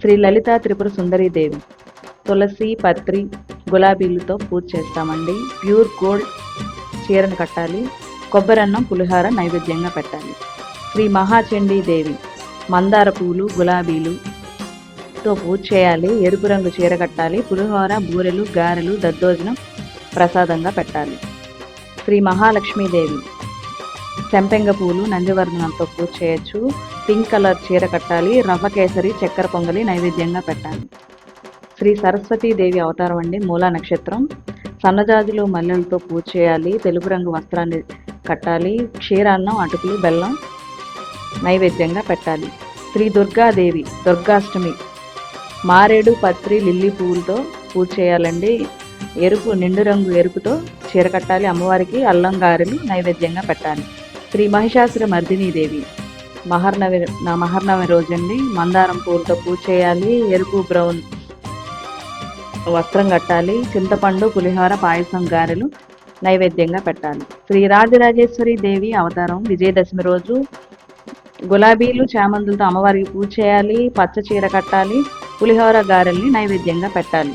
శ్రీ లలిత త్రిపుర సుందరీదేవి. తులసి, పత్రి, గులాబీలతో పూజ చేస్తామండి. Pure gold చీరను కట్టాలి. కొబ్బరన్నం, పులిహోర నైవేద్యంగా పెట్టాలి. శ్రీ మహాచండీదేవి. మందార పూలు, గులాబీలుతో పూజ చేయాలి. ఎరుపు రంగు చీర కట్టాలి. పులిహోర, బూరెలు, గారెలు, దద్దోజనం ప్రసాదంగా పెట్టాలి. శ్రీ మహాలక్ష్మీదేవి. చెంపెంగ పూలు, నందివర్ధనంతో పూజ చేయొచ్చు. పింక్ కలర్ చీర కట్టాలి. రవ్వ కేసరి, చక్కెర పొంగలి నైవేద్యంగా పెట్టాలి. శ్రీ సరస్వతీదేవి అవతారం అండి. మూలా నక్షత్రం. సన్నజాజులు, మల్లెలతో పూజ చేయాలి. తెలుపు రంగు వస్త్రాన్ని కట్టాలి. క్షీరాన్నం, అటుకులు, బెల్లం నైవేద్యంగా పెట్టాలి. శ్రీ దుర్గాదేవి. దుర్గాష్టమి. మారేడు, పత్రి, లిల్లీ పువ్వులతో పూజ చేయాలండి. నిండు రంగు ఎరుపుతో చీర కట్టాలి. అమ్మవారికి అల్లం గారెలు నైవేద్యంగా పెట్టాలి. శ్రీ మహిషాసుర మర్దినీదేవి. మహర్నవి రోజండి. మందారం పూలతో పూజ చేయాలి. ఎరుపు బ్రౌన్ వస్త్రం కట్టాలి. చింతపండు, పులిహోర, పాయసం, గారెలు నైవేద్యంగా పెట్టాలి. శ్రీ రాజరాజేశ్వరి దేవి అవతారం. విజయదశమి రోజు గులాబీలు, చామంతులతో అమ్మవారికి పూజ చేయాలి. పచ్చ చీర కట్టాలి. పులిహోర, గారెల్ని నైవేద్యంగా పెట్టాలి.